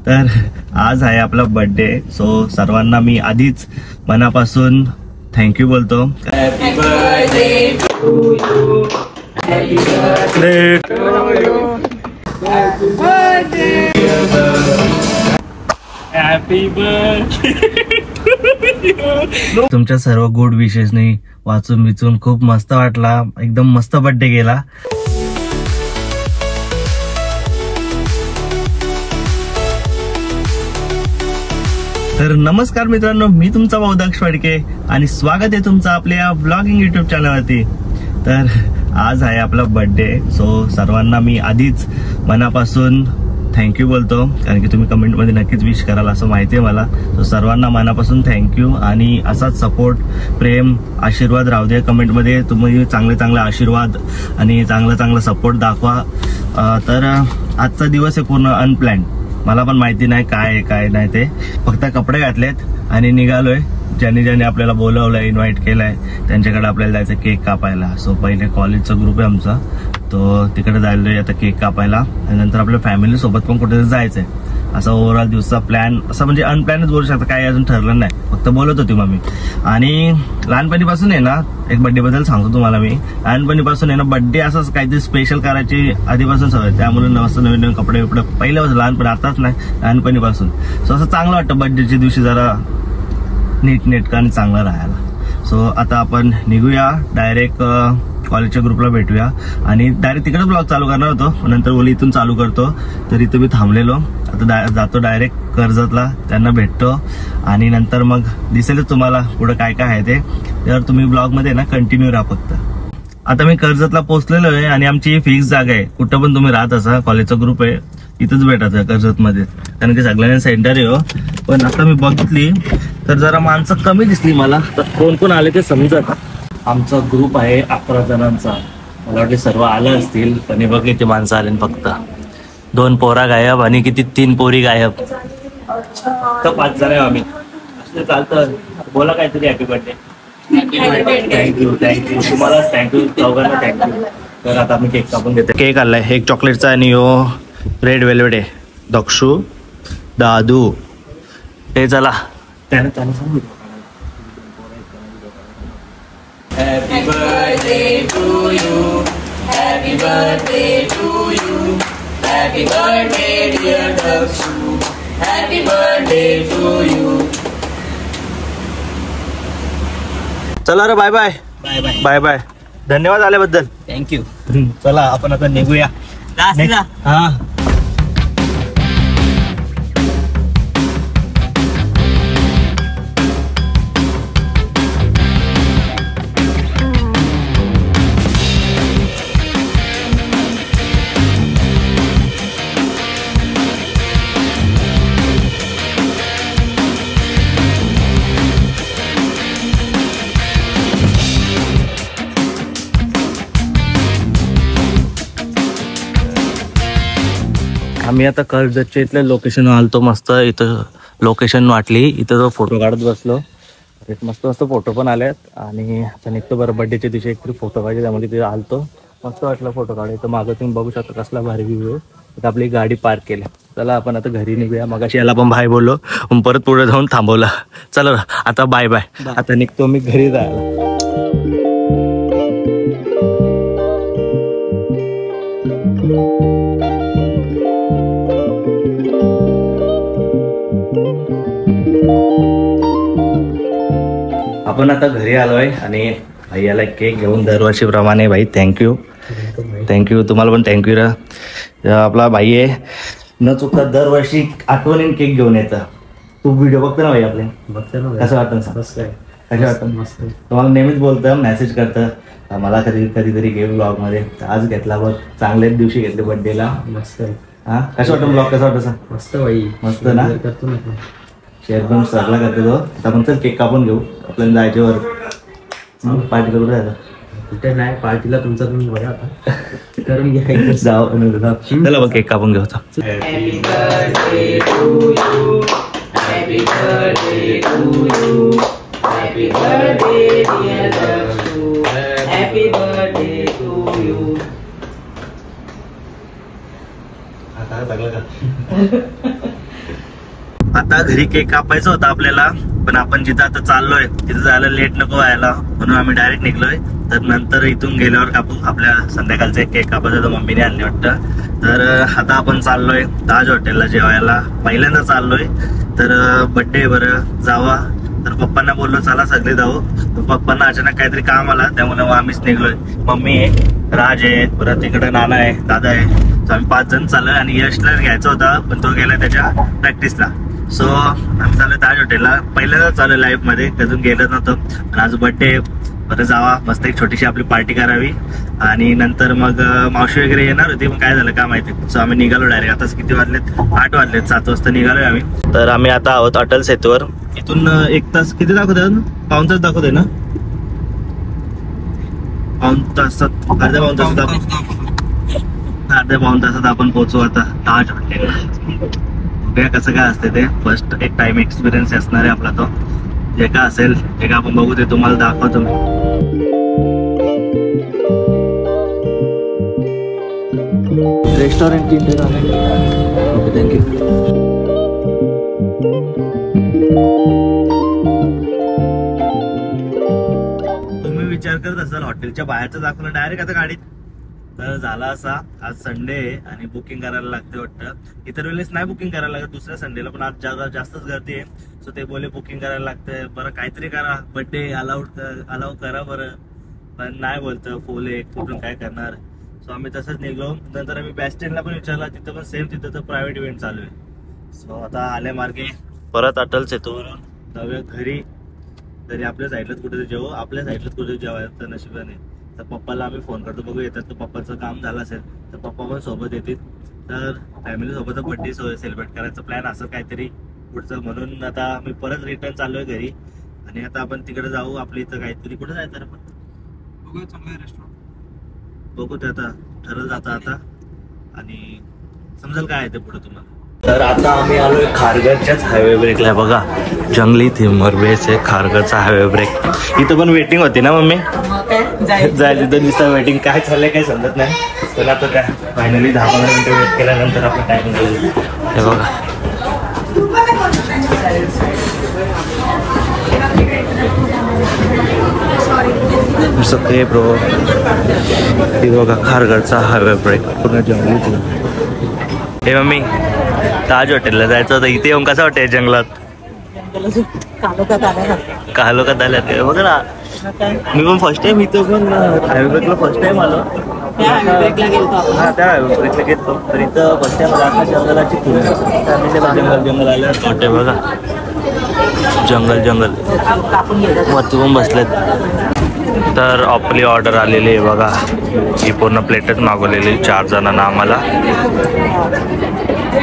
तर आज आहे आपला बर्थडे, सो सर्वांना मी आधीच मनापासून थँक्यू बोलतो. Happy birthday to you, happy birthday to you, happy birthday, happy birthday. तुमच्या सर्व गुड विशेसनी वाचून विचून खूप मस्त वाटला, एकदम मस्त बर्थडे गेला. तर नमस्कार मित्रांनो, मी तुमचा भाऊ दक्ष फडके आणि स्वागत आहे तुमचं आपल्या ब्लॉगिंग युट्यूब चॅनलवरती. तर आज आहे आपला बर्थडे, सो सर्वांना मी आधीच मनापासून थँक्यू बोलतो, कारण की तुम्ही कमेंटमध्ये नक्कीच विश कराल असं माहिती आहे मला. सो सर्वांना मनापासून थँक्यू आणि असाच सपोर्ट, प्रेम, आशीर्वाद राहू दे कमेंटमध्ये. तुम्ही चांगले चांगले आशीर्वाद आणि चांगला सपोर्ट दाखवा. तर आजचा दिवस आहे पूर्ण अनप्लॅन्ड. मला पण माहिती नाही काय नाही ते, फक्त कपडे घातलेत आणि निघालोय. ज्यांनी आपल्याला बोलवलंय, इन्व्हाइट केलंय त्यांच्याकडे आपल्याला जायचं केक कापायला. सो पहिले कॉलेजचा ग्रुप आहे आमचा, तो तिकडे जायलोय आता केक कापायला आणि नंतर आपल्या फॅमिली सोबत पण कुठेतरी जायचंय. असा ओव्हरऑल दिवसचा प्लॅन, असं म्हणजे अनप्लॅनच बोलू शकता, काही अजून ठरलं नाही, फक्त बोलत होती मम्मी. आणि लहानपणीपासून आहे ना, एक बर्थडे बद्दल सांगतो तुम्हाला मी. लहानपणीपासून आहे ना बर्थडे असंच काहीतरी स्पेशल करायची आधीपासून सवय, त्यामुळे मस्त नवीन कपडे पहिल्यापासून, लहानपणी आताच नाही, लहानपणीपासून. सो असं चांगलं वाटतं बर्थडेच्या दिवशी जरा नीटनेटकं आणि चांगलं राहायला. सो आता आपण निघूया डायरेक्ट कॉलेजच्या ग्रुपला भेटूया आणि डायरेक्ट तिकडे ब्लॉग चालू करणार होतो, नंतर बोली इथून चालू करतो. तर इथं मी थांबलेलो, आता जातो डायरेक्ट कर्जतला, त्यांना भेटतो आणि नंतर मग दिसेलच तुम्हाला पुढे काय काय आहे ते. तर तुम्ही ब्लॉगमध्ये ना कंटिन्यू राहा फक्त. आता मी कर्जतला पोहोचलेलो आहे आणि आमची फिक्स जागा आहे. कुठं पण तुम्ही राहत असा, कॉलेजचा ग्रुप आहे इथंच भेटायचं कर्जतमध्ये, कारण की सगळ्यांना सेंटर आहे हो. पण आता मी बघितली तर जरा माणसं कमी दिसली मला, तर कोण कोण आले ते समजत. आमचा ग्रुप आहे 11 जणांचा, मला वाटले सर्व आलं असतील, पण बघ किती माणसं आले फक्त. 2 पोरा गायब आणि किती 3 पोरी गायब, तर 5 जण आहे आम्ही. असं चालतं. बोला काहीतरी हॅपी बर्थडे. थँक्यू तुम्हालाच थँक्यू, चौघांना थँक्यू. तर आता आम्ही केक कापून घेतो. केक आलाय एक चॉकलेटचा आणि यो रेड वेल्वेट आहे. दक्षू, दादू, हे चला त्याने सांगितलं. Happy birthday to you, happy birthday to you, happy birthday dear Dakshu, happy birthday to you. चला रे, bye bye bye bye bye bye. धन्यवाद आल्याबद्दल, थँक्यू. चला आपण आता निघूया. हा आम्ही आता कर्जतच्या इथल्या लोकेशन आलतो. मस्त इथं लोकेशन वाटली, इथं जो फोटो काढत बसलो. मस्त फोटो पण आल्यात आणि आता निघतो बरं. बर्थडेच्या दिवशी एक तरी फोटो पाहिजे, त्यामध्ये तिथे आलतो, मस्त वाटलं फोटो काढायचं. मागं तुम्ही बघू शकता कसला भारी व्ह्यू आहे. तर आपली गाडी पार्क केली. चला आपण आता घरी निघूया. मगाशी याला पण बाय बोललो, परत पुढे जाऊन थांबवला. चला आता बाय बाय. आता निघतो मी घरी जायला. आपण आता घरी आलोय आणि भैयाला केक घेऊन दरवर्षीप्रमाणे. भाई थँक्यू तुम्हाला पण थँक्यू रा. आपला भाई आहे, न चुकता दरवर्षी आठवणीने केक घेऊन येतं. तू व्हिडिओ बघतो ना भाई आपले? बघतो ना. कसं वाटतं? कसं वाटतं? मस्त. तुम्हाला नेहमीच बोलतं, मेसेज करतं मला कधीतरी घे ब्लॉग मध्ये. आज घेतला बघ, चांगल्याच दिवशी घेतले बर्थडेला. मस्त. हा कसं वाटतं ब्लॉग? कसं वाटतं? मस्त भाई, मस्त ना. शेअर पण सगळा करतो तो. आता पण चल केक कापून घेऊ, आपल्याला जायच्यावर पार्टी करू राहिला. कुठे नाही पार्टीला तुमचा तुम्ही बघा आता करून घ्या. चला बघ केक कापून घेऊ. Happy birthday to you, happy birthday to you, happy birthday dear Dakshu, happy birthday to you. आता लागला का? आता घरी केक कापायचा होता आपल्याला, पण आपण जिथं आता चाललोय तिथं जायला लेट नको व्हायला म्हणून आम्ही डायरेक्ट निघलोय. तर नंतर इथून गेल्यावर कापू. आपल्या संध्याकाळचा केक कापायचा होता, मम्मीने आणले वाटतं. तर आता आपण चाललोय ताज हॉटेलला जेवायला. पहिल्यांदा चाललोय तर बर्थडे बरं जावा. तर पप्पांना बोललो चला सगळे जाऊ. तर पप्पांना अचानक काहीतरी काम आला त्यामुळे आम्हीच निघलोय. मम्मी आहे, राज आहे, परत इकडे नाना आहे, दादा आहे. तर आम्ही 5 जण चाललोय आणि यशला घ्यायचा होता पण तो गेला त्याच्या प्रॅक्टिसला. सो आम्ही चाललोय ताज हॉटेलला. पहिल्यांदा चालू लाईफ मध्ये, कधून गेलं नव्हतं. आणि आज बर्थडे बरं जावा, मस्त एक छोटीशी आपली पार्टी करावी. आणि नंतर मग मावशी वगैरे येणार होती, मग काय झालं काय माहिती. सो आम्ही निघालो डायरेक्ट. आता किती वाजलेत? 8 वाजलेत. 7 वाजता निघालोय आम्ही. तर आम्ही आता आहोत अटल सेतूवर. इथून 1 तास किती दाखवतोय? पाऊण तास दाखवतोय ना? अर्ध्या पाऊण तासात आपण पोहोचू आता ताज हॉटेलला. बघूया कसं काय असते ते. फर्स्ट एक टाइम एक्सपिरियन्स असणार आहे आपला तो. जे काय असेल ते का आपण बघू, ते तुम्हाला दाखवतो मी. Restaurant okay, thank you. तुम्ही विचार करत असाल हॉटेलच्या बाहेरचं दाखवलं डायरेक्ट आता गाडीत. तर झाला असा, आज संडे आहे आणि बुकिंग करायला लागते वाटतं. इतर वेळेस नाही बुकिंग करायला लागत दुसऱ्या संडेला, पण आज जास्तच गर्दी आहे. सो ते बोले बुकिंग करायला लागतंय. बरं काहीतरी करा, बर्थडे अलाउ करा बरं. पण नाही बोलतं, फुल आहे, कुठून काय करणार. सो आम्ही तसंच निघलो. नंतर आम्ही बस स्टँडला पण विचारला, तिथं पण सेम, तिथं तर प्रायव्हेट इव्हेंट चालू आहे. सो आता आल्या मार्गे परत अटल सेतूवरून जाऊया घरी. तरी आपल्या साईडलाच कुठे जेवू, आपल्या साईडलाच कुठे जेवायचं नशिबाने. तर पप्पाला आम्ही फोन करतो, बघू येतात. तर पप्पाचं काम झालं असेल तर पप्पा पण सोबत येतील. तर फॅमिली सोबत बर्थडे सेलिब्रेट करायचं प्लॅन असं काहीतरी पुढचं. म्हणून आता मी परत रिटर्न चाललोय घरी. आणि आता आपण तिकडे जाऊ. आपल्या इथं काहीतरी कुठे जायचं रे, पण बघूया चांगलं रेस्टॉरंट. बघू ते आता ठरलं जातं आता आणि समजेल काय आहे ते पुढे तुम्हाला. तर आता आम्ही आलोय खारघरच्याच हायवे ब्रेकला. बघा जंगली थीमवर बेस आहे खारघरचा हायवे ब्रेक. इथं पण वेटिंग होती ना मम्मी? जायला तिथं दिसतं वेटिंग. काय चाललंय काय समजत नाही. पण आता काय फायनली 10-15 मिनिटं वेट केल्यानंतर आपलं टायमिंग होईल. हे बघा सगळे ब्रो. हे बघा खारघरचा हायवे ब्रेक पूर्ण जंगली थीम. हे मम्मी ताज हॉटेलला जायचं होतं. इथे येऊन कसं वाटतंय जंगलात? कालोखात आल्यात बघ ना. मी पण फर्स्ट टाइम इथं पण हायवे ब्रेकला फर्स्ट टाइम आलो. त्या हायवे ब्रेकला गेलो. तर इथं फर्स्ट टाइम आता जंगलाची जंगल आलं वाटते बघा. जंगल वरती पण बसलेत. तर आपली ऑर्डर आलेली आहे बघा. ही पूर्ण प्लेटच मागवलेली 4 जणांना आम्हाला.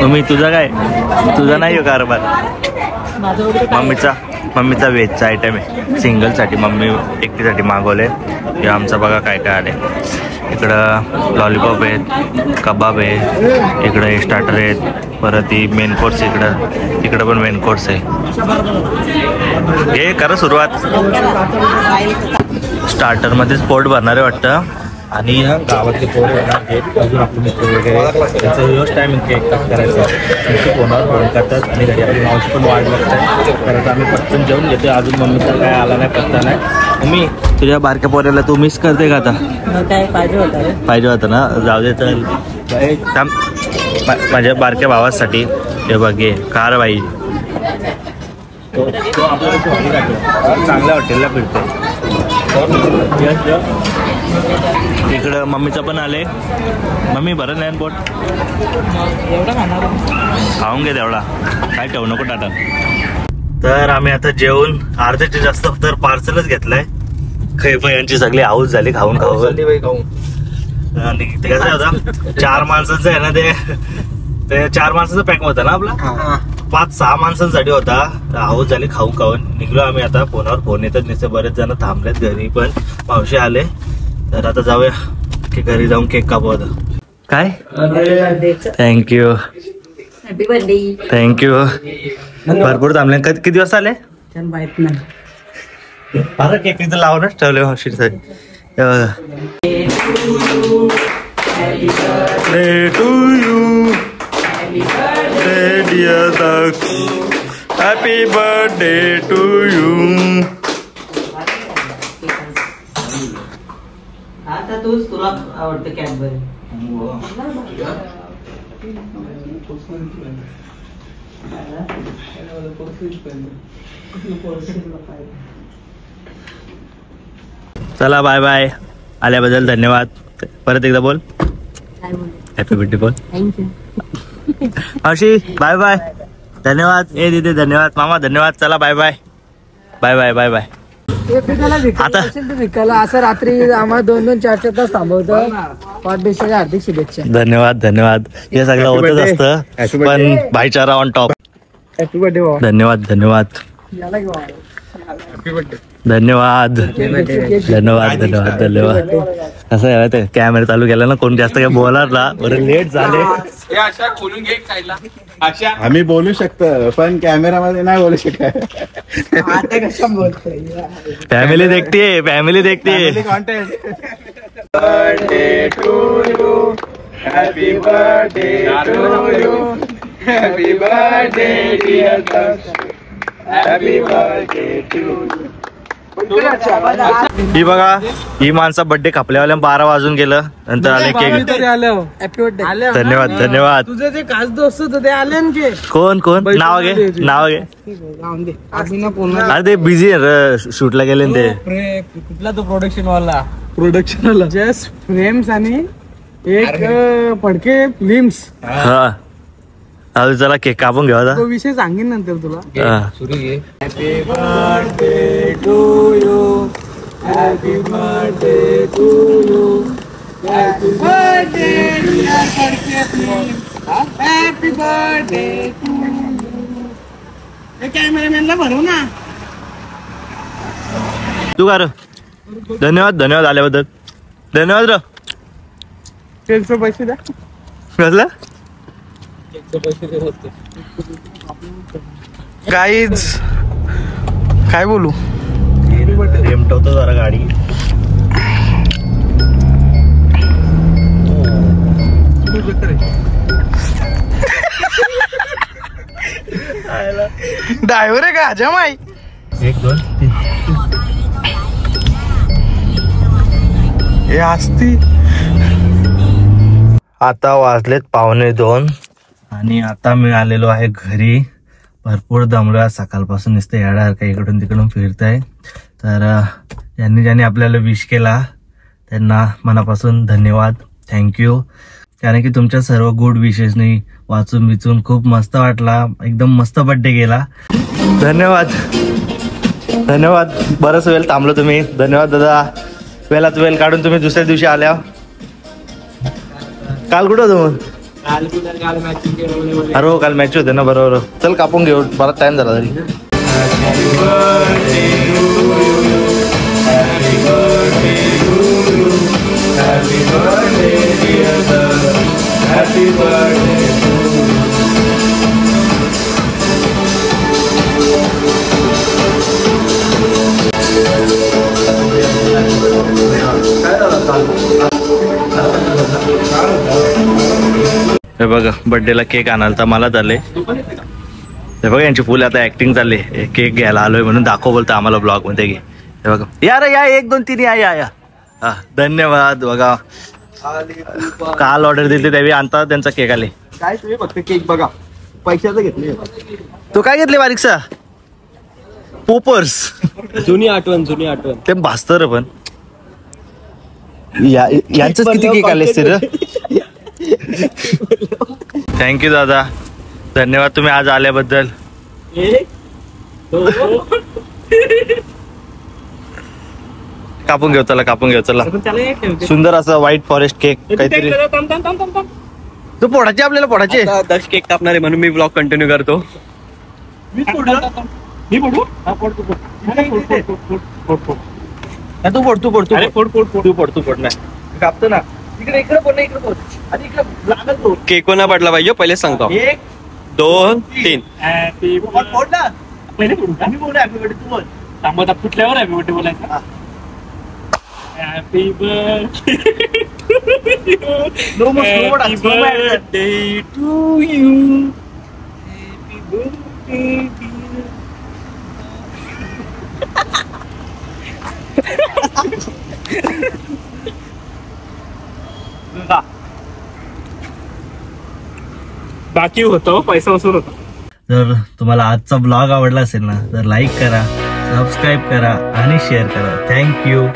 तुम्ही तुझा काय? तुझा नाही हो कारभार. मम्मीचा व्हेजचा आयटम आहे. सिंगलसाठी मम्मी एकटीसाठी मागवले. हे आमचं बघा काय काय आले. इकडं लॉलीपॉप आहेत, कबाब आहे, इकडं स्टार्टर आहेत, परत ही मेन कोर्स इकडं पण मेन कोर्स आहे. हे करा सुरुवात. स्टार्टरमध्येच पोट भरणार आहे वाटतं. आणि गावातले पोरं येणार अजून आपले मित्र वगैरे त्यांचा रोज टायमिंग केक कट करायचा. त्यांची फोनवर फोन करतात आणि घरी आपली मावशी पण वाट बघतात. परत आम्ही पटकन जेवून घेतो. अजून मम्मीचा काय आला नाही पत्ता नाही. मम्मी तुझ्या बारक्या पोऱ्याला तू मिस करते का आता? काय पाहिजे होतं ना. जाऊ दे तर माझ्या बारक्या भावासाठी. हे बघे कार बाई तो आपल्याला चांगल्या हॉटेलला फिरतो. इकडं मम्मीचं पण आले. मम्मी बरं नाही पोट खाऊन घे तेवढा, काय ठेवू नको टाटा. तर आम्ही आता जेवून अर्ध्याचे जास्त तर पार्सलच घेतलंय. यांची सगळी हाऊस झाली खाऊन. आणि ते कसं होतं 4 माणसांचं आहे ना. ते 4 माणसाचा पॅक होता ना आपला. 5-6 माणसांसाठी होता. हाऊस झाली खाऊन निघलो आम्ही. आता फोनवर फोन येतात नुसते. बरेच जण थांबलेत घरी पण. मावशी आले. तर आता जाऊया की घरी जाऊन केक कापू. आता काय थँक्यू भरपूर थांबले. किती वाजता आले? फार केक तिथं लावूनच ठेवले हॉस्टेलसाठी. Happy birthday to you. आता तूच तुला आवडतं कॅडबरी. चला बाय बाय. आल्याबद्दल धन्यवाद. परत एकदा बोल. हॅपी बर्थडे बोल. थँक्यू. मावशी बाय बाय. धन्यवाद. ए दीदी धन्यवाद. मामा धन्यवाद. चला bye bye. Bye bye bye bye. आता असं रात्री आम्हाला 2-2, 4-4 तास थांबवतं. वाढदिवसाच्या हार्दिक शुभेच्छा. धन्यवाद धन्यवाद. हे सगळं होतच असतं पण भाईचारा ऑन टॉप. Happy birthday. धन्यवाद धन्यवाद धन्यवाद धन्यवाद धन्यवाद धन्यवाद. असं आहे ते कॅमेरा चालू केला ना कोण जास्त काय बोलणार ना. बरं लेट झाले. आम्ही बोलू शकतो पण कॅमेरामध्ये नाही बोलू शकत. फॅमिली देखते फॅमिली देखते. Birthday to you. Happy birthday to you. Happy birthday dear Daksh. Happy birthday to you. ही बघा ही माणसा बर्थडे कापल्यावाल्या 12 वाजून गेलं. नंतर आले केक. धन्यवाद धन्यवाद. तुझे जे खास दोस्त होते ते आले ना की. कोण कोण नाव घे नाव घे. अरे ते बिझी शूटला गेले ना ते. कुठला तो प्रोडक्शन वाला जस्ट फ्रेम्स आणि एक फडके फिल्म्स. हा अजून चला केक कापून घ्या तो विषय सांगेन नंतर तुला. Happy birthday to you. Happy birthday to you. Happy birthday dear Phadke films. Happy birthday to you. कॅमेरामॅनला भरव ना. तू का धन्यवाद धन्यवाद आल्याबद्दल. धन्यवाद र. पैसे द्या. कसलं गाईज काय बोलू. रेमटवतो जरा गाडी. ड्रायव्हर आहे का हजम आहे. 1 2 3. हे असती. आता वाजलेत 1:45 आणि आता मी आलेलो आहे घरी. भरपूर दमलो आहे सकाळपासून. नुसतं येड्यासारखं इकडून तिकडून फिरतंय. तर ज्यांनी आपल्याला विश केला त्यांना मनापासून धन्यवाद. थँक्यू. कारण की तुमच्या सर्व गुड विशेसनी वाचून बिचून खूप मस्त वाटला. एकदम मस्त बर्थडे गेला. धन्यवाद धन्यवाद. बरंच वेळ थांबलो तुम्ही. धन्यवाद दादा. वेळात वेळ काढून तुम्ही दुसऱ्या दिवशी आल्या. काल कुठं होतो मग. अरे हो काल मॅच होते ना. बरोबर. चल कापून घेऊ. बराच टाइम झाला तरी. हे बघा बर्थडेला केक आणायला तर मला झाले. हे बघा यांची फुल आता ऍक्टिंग चालली. केक घ्यायला आलोय म्हणून दाखव बोलतो आम्हाला ब्लॉग मध्ये. घे हे बघा. या रे या 1 2 3 या या. हा धन्यवाद. बघा काल ऑर्डर दिली त्यावेळी आणता त्यांचा केक आले. काय तुम्ही फक्त केक बघा. पैशाचं घेतले. तो काय घेतले बारीकसा. पोपर्स. जुनी आठवण जुनी आठवण. ते भास्तर पण यांच किती केक आले असते. थँक्यू दादा. धन्यवाद तुम्ही आज आल्याबद्दल. कापून घेऊ चला कापून घेऊ चला. सुंदर असं व्हाईट फॉरेस्ट केक काहीतरी. तू पोटाचे आपल्याला पोटाचे. दक्ष केक कापणार आहे म्हणून मी ब्लॉग कंटिन्यू करतो. तू फोड नाही कापतो ना. इकडे इकडे फोड नाही. इकडे फोड. आणि इकडे लागत फोड. केक कोणा पडला पाहिजे पहिले सांगतो. 1 2 3. हॅपी फोड ना. पहिले फोडू. हॅपी बोल. हॅपी बर्थडे तू बोल. थांबत फुटल्यावर हॅपी बर्थडे बोलायचं. Happy birthday to you. Happy birthday बाकी होतो पैसा वसूल होतो. जर तुम्हाला आजचा ब्लॉग आवडला असेल ना तर लाईक करा, सबस्क्राईब करा आणि शेअर करा. थँक्यू.